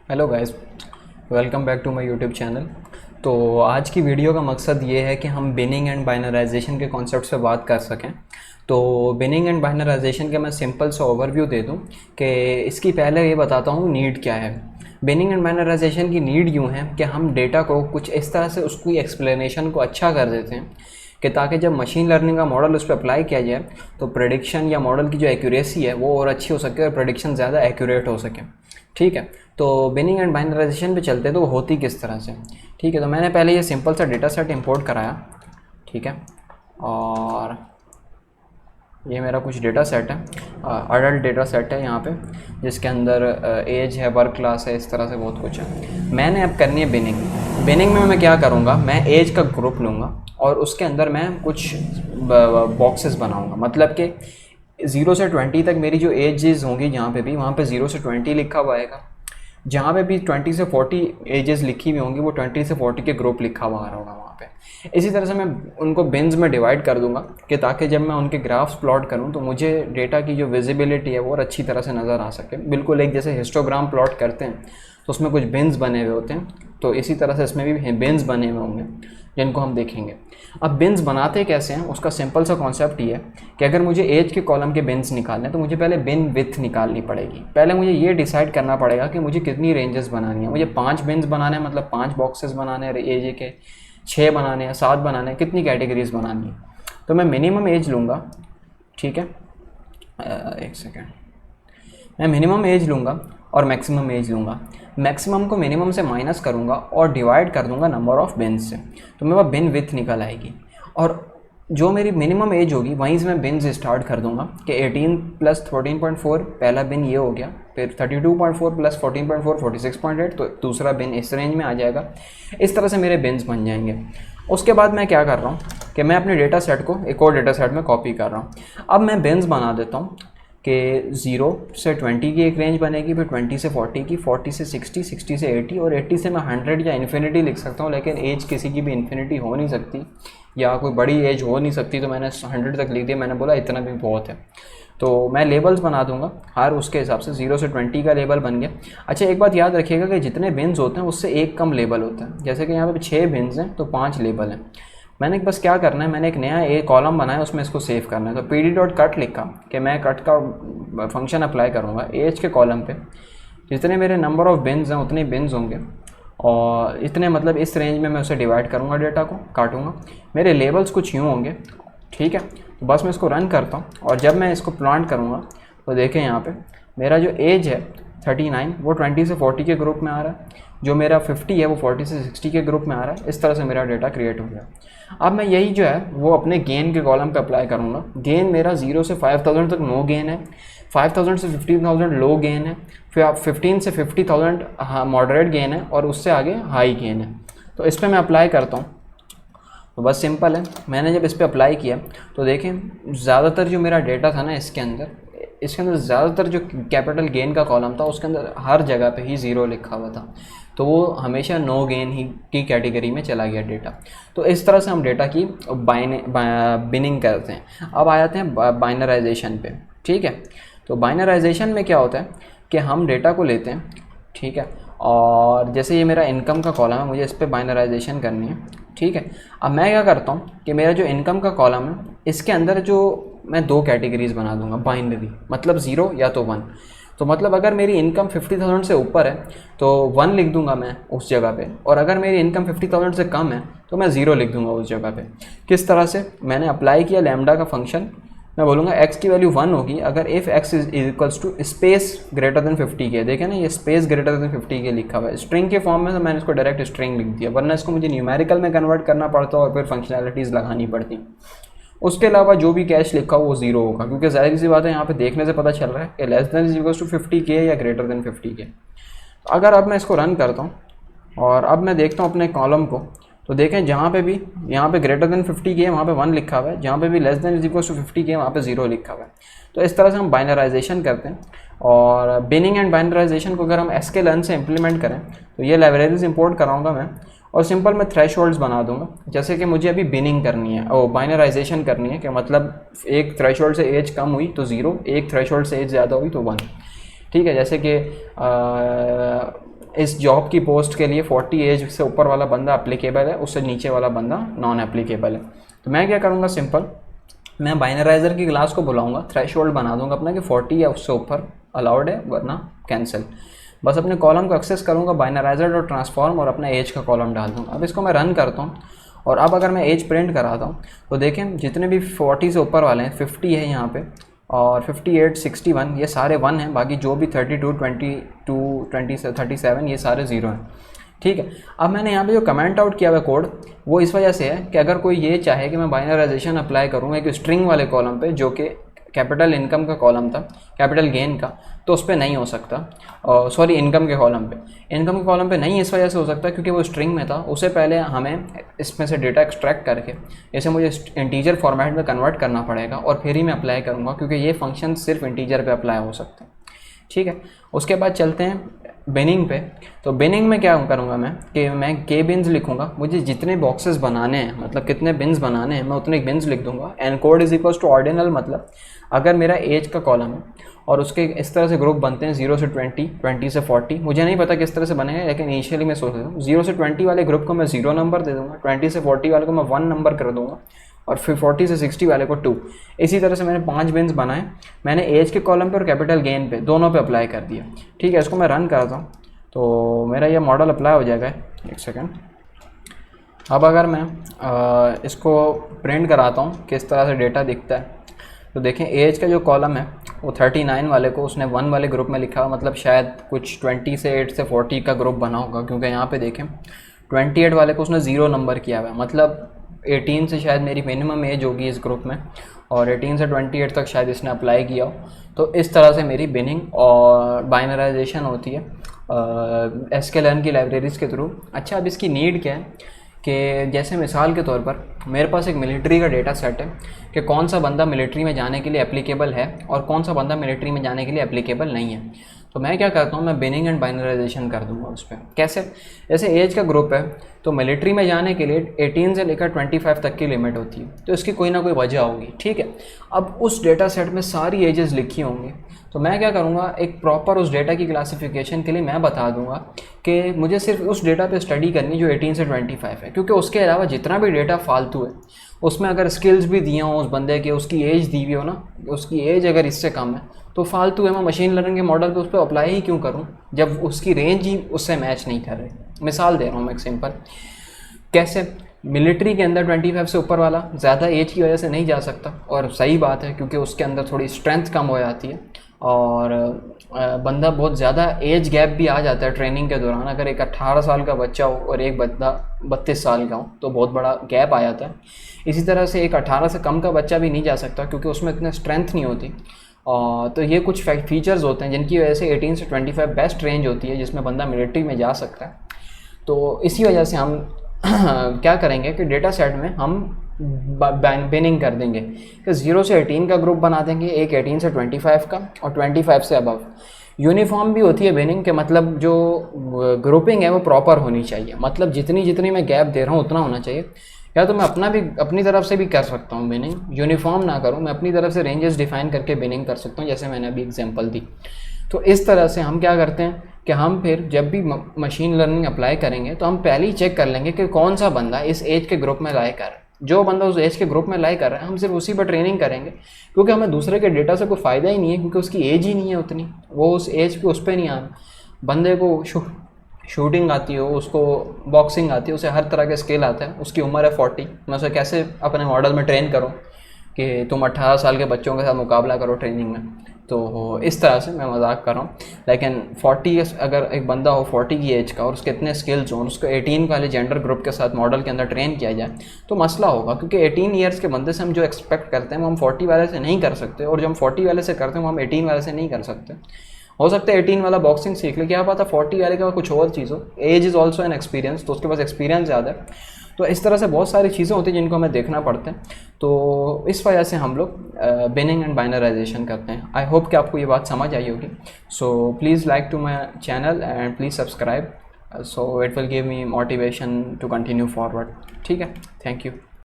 Hello guys, welcome back to my YouTube channel. तो आज की वीडियो का मकसद ये है कि हम बिनिंग एंड बाइनराइजेशन के कॉन्सेप्ट्स पे बात कर सकें। तो बिनिंग एंड बाइनराइजेशन का मैं सिंपल सा ओवरव्यू दे दूं कि इसकी पहले ये बताता हूँ नीड क्या है। बिनिंग एंड बाइनराइजेशन की नीड यूँ है कि हम डेटा को कुछ इस तरह से उसकी एक्सप्लेनेशन को अच्छा कर देते हैं कि ताकि जब मशीन लर्निंग का मॉडल उस पर अप्लाई किया जाए तो प्रेडिक्शन या मॉडल की जो एक्यूरेसी है वो और अच्छी हो सके और प्रेडिक्शन ज़्यादा एक्यूरेट हो सके। ठीक है, तो बिनिंग एंड बाइनराइजेशन पे चलते हैं तो वो होती किस तरह से। ठीक है, तो मैंने पहले ये सिंपल सा डेटा सेट इंपोर्ट कराया। ठीक है, और ये मेरा कुछ डेटा सेट है, अडल्ट डेटा सेट है यहाँ पे, जिसके अंदर एज है, वर्क क्लास है, इस तरह से बहुत कुछ है। मैंने अब करनी है बिनिंग। बिनिंग में मैं क्या करूँगा, मैं एज का ग्रुप लूँगा और उसके अंदर मैं कुछ बॉक्सेस बनाऊँगा। मतलब कि 0 से 20 तक मेरी जो एजेस होंगी जहाँ पे भी, वहाँ पे 0 से 20 लिखा हुआ आएगा। जहाँ पे भी 20 से 40 एजेस लिखी हुई होंगी वो 20 से 40 के ग्रुप लिखा हुआ आ रहा होगा वहाँ पे। इसी तरह से मैं उनको बिन्स में डिवाइड कर दूंगा कि ताकि जब मैं उनके ग्राफ्स प्लॉट करूँ तो मुझे डेटा की जो विजिबिलिटी है वो और अच्छी तरह से नज़र आ सके। बिल्कुल एक जैसे हिस्टोग्राम प्लॉट करते हैं तो उसमें कुछ बिन्स बने हुए होते हैं, तो इसी तरह से इसमें भी बिन्स बने हुए होंगे जिनको हम देखेंगे। अब बिन्स बनाते कैसे हैं, उसका सिंपल सा कॉन्सेप्ट ये है कि अगर मुझे एज के कॉलम के बिन्स निकालने हैं तो मुझे पहले बिन विथ निकालनी पड़ेगी। पहले मुझे ये डिसाइड करना पड़ेगा कि मुझे कितनी रेंजेस बनानी है। मुझे 5 बिन्स बनाने हैं, मतलब 5 बॉक्सेस बनाने हैं एज के, 6 बनाने हैं, 7 बनाने हैं, कितनी कैटेगरीज बनानी है। तो मैं मिनिमम एज लूँगा। ठीक है, एक सेकेंड, मैं मिनिमम एज लूँगा और मैक्सिमम एज लूँगा। मैक्सिमम को मिनिमम से माइनस करूँगा और डिवाइड कर दूँगा नंबर ऑफ़ बिन्स से, तो मेरे पास बिन विथ निकल आएगी। और जो मेरी मिनिमम एज होगी वहीं से मैं बिन्स स्टार्ट कर दूँगा कि 18 प्लस 14.4 पहला बिन ये हो गया, फिर 32.4 प्लस 14.4 46.8, तो दूसरा बिन इस रेंज में आ जाएगा। इस तरह से मेरे बिन्स बन जाएंगे। उसके बाद मैं क्या कर रहा हूँ कि मैं अपने डेटा सेट को एक और डेटा सेट में कॉपी कर रहा हूँ। अब मैं बिन्स बना देता हूँ कि 0 से 20 की एक रेंज बनेगी, फिर 20 से 40 की, 40 से 60, 60 से 80 और 80 से मैं 100 या इन्फिनिटी लिख सकता हूँ। लेकिन एज किसी की भी इन्फिनिटी हो नहीं सकती या कोई बड़ी एज हो नहीं सकती, तो मैंने 100 तक लिख दिया। मैंने बोला इतना भी बहुत है, तो मैं लेबल्स बना दूंगा हर उसके हिसाब से। 0 से 20 का लेबल बन गया। अच्छा, एक बात याद रखिएगा कि जितने बिन्स होते हैं उससे एक कम लेबल होता है। जैसे कि यहाँ पे 6 बिन्स हैं तो 5 लेबल हैं। मैंने बस क्या करना है, मैंने एक नया एक कॉलम बनाया, उसमें इसको सेव करना है। तो pd.cut लिखा कि मैं कट का फंक्शन अप्लाई करूँगा एज के कॉलम पे। जितने मेरे नंबर ऑफ़ बिन्स हैं उतने बिन्स होंगे और इतने, मतलब इस रेंज में मैं उसे डिवाइड करूँगा, डेटा को काटूँगा। मेरे लेबल्स कुछ यूँ होंगे। ठीक है, तो बस मैं इसको रन करता हूँ और जब मैं इसको प्लांट करूँगा तो देखें यहाँ पे मेरा जो एज है 39 वो 20 से 40 के ग्रुप में आ रहा है। जो मेरा 50 है वो 40 से 60 के ग्रुप में आ रहा है। इस तरह से मेरा डेटा क्रिएट हो गया। अब मैं यही जो है वो अपने गेन के कॉलम पे अप्लाई करूँगा। गेन मेरा 0 से 5000 तक नो गेन है, 5000 से 15000 लो गेन है, फिर आप 15 से 50000 मॉडरेट गेन है और उससे आगे हाई गेन है। तो इस पर मैं अप्लाई करता हूँ। तो बस सिंपल है, मैंने जब इस पर अप्लाई किया तो देखें ज़्यादातर जो मेरा डेटा था ना इसके अंदर ज़्यादातर जो कैपिटल गेन का कॉलम था उसके अंदर हर जगह पे ही 0 लिखा हुआ था। तो वो हमेशा नो गेन ही की कैटेगरी में चला गया डेटा। तो इस तरह से हम डेटा की बिनिंग करते हैं। अब आ जाते हैं बाइनराइजेशन पे। ठीक है, तो बाइनराइजेशन में क्या होता है कि हम डेटा को लेते हैं। ठीक है, और जैसे ये मेरा इनकम का कॉलम है, मुझे इस पर बाइनराइजेशन करनी है। ठीक है, अब मैं क्या करता हूँ कि मेरा जो इनकम का कॉलम है इसके अंदर जो मैं 2 कैटेगरीज बना दूंगा बाइनरी, मतलब 0 या तो 1। तो मतलब अगर मेरी इनकम 50,000 से ऊपर है तो 1 लिख दूंगा मैं उस जगह पे, और अगर मेरी इनकम 50,000 से कम है तो मैं 0 लिख दूंगा उस जगह पे। किस तरह से मैंने अप्लाई किया लैम्डा का फंक्शन, मैं बोलूँगा x की वैल्यू 1 होगी अगर if x is equals to space greater than 50 K. देखें ना, ये स्पेस ग्रेटर देन 50 के लिखा हुआ है स्ट्रिंग के फॉर्म में, तो मैंने इसको डायरेक्ट स्ट्रिंग लिख दिया, वरना इसको मुझे न्यूमेरिकल में कन्वर्ट करना पड़ता और फिर फंक्शनैलिटीज़ लगानी पड़ती। उसके अलावा जो भी कैश लिखा हो वो 0 होगा, क्योंकि जाहिर सी बात है यहाँ पे देखने से पता चल रहा है कि less than is equals to 50 K या ग्रेटर देन 50 के। तो अगर अब मैं इसको रन करता हूँ और अब मैं देखता हूँ अपने कॉलम को, तो देखें जहाँ पे भी यहाँ पे ग्रेटर देन 50 के वहाँ पे 1 लिखा हुआ है, जहाँ पे भी less than is equals to 50 K वहाँ पे 0 लिखा हुआ है। तो इस तरह से हम बाइनराइजेशन करते हैं। और बिनिंग एंड बाइनराइजेशन को अगर हम sklearn से इम्प्लीमेंट करें तो ये लाइब्रेरीज इंपोर्ट कराऊंगा मैं, और सिंपल मैं थ्रेशोल्ड्स बना दूंगा। जैसे कि मुझे अभी बिनिंग करनी है और बाइनराइजेशन करनी है, कि मतलब एक थ्रेशोल्ड से एज कम हुई तो 0, एक थ्रेशोल्ड से एज ज़्यादा हुई तो 1। ठीक है, जैसे कि इस जॉब की पोस्ट के लिए 40 एज से ऊपर वाला बंदा अप्लीकेबल है, उससे नीचे वाला बंदा नॉन एप्लीकेबल है। तो मैं क्या करूँगा, सिंपल मैं बाइनराइजर की क्लास को बुलाऊंगा, थ्रेशोल्ड बना दूंगा अपना कि 40 या उससे ऊपर अलाउड है, वरना कैंसिल। बस अपने कॉलम को एक्सेस करूँगा बाइनराइजर डॉट ट्रांसफॉर्म और अपना एज का कॉलम डाल दूँगा। अब इसको मैं रन करता हूँ और अब अगर मैं एज प्रिंट कराता हूँ तो देखें जितने भी 40 से ऊपर वाले हैं 50 है यहाँ पे, और 58, 61 ये सारे 1 हैं, बाकी जो भी 32, 22, 20, 37 ये सारे 0 हैं। ठीक है, अब मैंने यहाँ पे जो कमेंट आउट किया हुआ कोड वो इस वजह से है कि अगर कोई ये चाहे कि मैं बाइनराइजेशन अप्लाई करूँ एक स्ट्रिंग वाले कॉलम पे जो कि कैपिटल इनकम का कॉलम था, कैपिटल गेन का, तो उस पर नहीं हो सकता। सॉरी, इनकम के कॉलम पे नहीं इस वजह से हो सकता क्योंकि वो स्ट्रिंग में था। उसे पहले हमें इसमें से डेटा एक्सट्रैक्ट करके इसे मुझे इंटीजर फॉर्मेट में कन्वर्ट करना पड़ेगा और फिर ही मैं अप्लाई करूँगा, क्योंकि ये फंक्शन सिर्फ इंटीजर पे अप्लाई हो सकते हैं। ठीक है, उसके बाद चलते हैं बिनिंग पे। तो बिनिंग में क्या करूँगा मैं कि मैं के बिन्स लिखूँगा, मुझे जितने बॉक्सेस बनाने हैं, मतलब कितने बिन्स बनाने हैं, मैं उतने बिन्स लिख दूँगा। And code is equals to ordinal, मतलब अगर मेरा एज का कॉलम है और उसके इस तरह से ग्रुप बनते हैं 0 से 20, 20 से 40, मुझे नहीं पता किस तरह से बनेगा, लेकिन इनिशियली मैं सोच रहा हूँ 0 से 20 वाले ग्रुप को मैं 0 नंबर दे दूँगा, 20 से 40 वाले को मैं 1 नंबर कर दूँगा, और फिर 40 से 60 वाले को 2। इसी तरह से मैंने 5 बिन्स बनाए, मैंने एज के कॉलम पे और कैपिटल गेन पे दोनों पे अप्लाई कर दिया। ठीक है, इसको मैं रन करता हूँ तो मेरा ये मॉडल अप्लाई हो जाएगा। एक सेकेंड। अब अगर मैं इसको प्रिंट कराता हूँ किस तरह से डेटा दिखता है, तो देखें एज का जो कॉलम है वो 39 वाले को उसने 1 वाले ग्रुप में लिखा हुआ, मतलब शायद कुछ 20 से 8 से 40 का ग्रुप बना होगा, क्योंकि यहाँ पे देखें 28 वाले को उसने 0 नंबर किया हुआ है, मतलब 18 से शायद मेरी मिनिमम एज होगी इस ग्रुप में, और 18 से 28 तक शायद इसने अप्लाई किया हो। तो इस तरह से मेरी बिनिंग और बाइनराइजेशन होती है SQLearn की लाइब्रेरीज़ के थ्रू। अच्छा, अब इसकी नीड क्या है कि जैसे मिसाल के तौर पर मेरे पास एक मिलिट्री का डेटा सेट है कि कौन सा बंदा मिलिट्री में जाने के लिए एप्लीकेबल है और कौन सा बंदा मिलिट्री में जाने के लिए एप्लीकेबल नहीं है। तो मैं क्या करता हूँ, मैं बिनिंग एंड बाइनराइजेशन कर दूंगा उस पर। कैसे? जैसे एज का ग्रुप है तो मिलिट्री में जाने के लिए 18 से लेकर 25 तक की लिमिट होती है, तो इसकी कोई ना कोई वजह होगी। ठीक है, अब उस डेटा सेट में सारी एजेस लिखी होंगी, तो मैं क्या करूँगा, एक प्रॉपर उस डेटा की क्लासिफिकेशन के लिए मैं बता दूंगा कि मुझे सिर्फ उस डेटा पे स्टडी करनी जो 18 से 25 है, क्योंकि उसके अलावा जितना भी डेटा फालतू है उसमें अगर स्किल्स भी दिए हों उस बंदे के, उसकी एज दी हुई हो ना, उसकी एज अगर इससे कम है तो फालतू है। मैं मशीन लर्निंग के मॉडल पे उस पर अप्लाई ही क्यों करूं जब उसकी रेंज ही उससे मैच नहीं कर रही। मिसाल दे रहा हूँ मैं एक सिंपल, कैसे मिलिट्री के अंदर 25 से ऊपर वाला ज़्यादा एज की वजह से नहीं जा सकता, और सही बात है क्योंकि उसके अंदर थोड़ी स्ट्रेंथ कम हो जाती है और बंदा बहुत ज़्यादा एज गैप भी आ जाता है ट्रेनिंग के दौरान। अगर एक 18 साल का बच्चा हो और एक बंदा 32 साल का हो तो बहुत बड़ा गैप आ जाता है। इसी तरह से एक 18 से कम का बच्चा भी नहीं जा सकता क्योंकि उसमें इतनी स्ट्रेंथ नहीं होती। तो ये कुछ फीचर्स होते हैं जिनकी वजह से 18 से 25 बेस्ट रेंज होती है जिसमें बंदा मिलिट्री में जा सकता है। तो इसी वजह से हम क्या करेंगे कि डेटा सेट में हम बिनिंग कर देंगे कि 0 से 18 का ग्रुप बना देंगे, एक 18 से 25 का और 25 से अबव। यूनिफॉर्म भी होती है बिनिंग के, मतलब जो ग्रुपिंग है वो प्रॉपर होनी चाहिए, मतलब जितनी मैं गैप दे रहा हूँ उतना होना चाहिए। या तो मैं अपनी तरफ से भी कर सकता हूँ बिनिंग, यूनिफॉर्म ना करूँ, मैं अपनी तरफ से रेंजेस डिफाइन करके बिनिंग कर सकता हूँ, जैसे मैंने अभी एग्जांपल दी। तो इस तरह से हम क्या करते हैं कि हम फिर जब भी मशीन लर्निंग अप्लाई करेंगे तो हम पहले ही चेक कर लेंगे कि कौन सा बंदा इस एज के ग्रुप में लाइक कर रहा है। जो बंदा उस एज के ग्रुप में लाइक कर रहा है हम सिर्फ उसी पर ट्रेनिंग करेंगे, क्योंकि हमें दूसरे के डेटा से कोई फ़ायदा ही नहीं है, क्योंकि उसकी एज ही नहीं है उतनी, वो उस एज पे उस पर नहीं आ रहा। बंदे को शूटिंग आती हो, उसको बॉक्सिंग आती है, उसे हर तरह के स्किल आता है, उसकी उम्र है 40, मैं उसे कैसे अपने मॉडल में ट्रेन करूँ कि तुम 18 साल के बच्चों के साथ मुकाबला करो ट्रेनिंग में। तो इस तरह से मैं मजाक कर रहा हूँ, लेकिन 40 अगर एक बंदा हो 40 की एज का और उसके इतने स्किल्स हों, उसको 18 वाले जेंडर ग्रुप के साथ मॉडल के अंदर ट्रेन किया जाए तो मसला होगा, क्योंकि 18 ईयर्स के बंदे से हम जो एक्सपेक्ट करते हैं वो हम 40 वाले से नहीं कर सकते, और जो हम 40 वाले से करते हैं वो हम 18 वाले से नहीं कर सकते। हो सकता है 18 वाला बॉक्सिंग सीख ले, क्या पता 40 वाले का कुछ और चीज़ हो। Age is also an experience, तो उसके पास एक्सपीरियंस ज़्यादा है। तो इस तरह से बहुत सारी चीज़ें होती हैं जिनको हमें देखना पड़ता है। तो इस वजह से हम लोग बिनिंग एंड बाइनराइजेशन करते हैं। आई होप कि आपको ये बात समझ आई होगी। So please like to my channel and please subscribe, so it will give me motivation to continue forward. ठीक है, थैंक यू।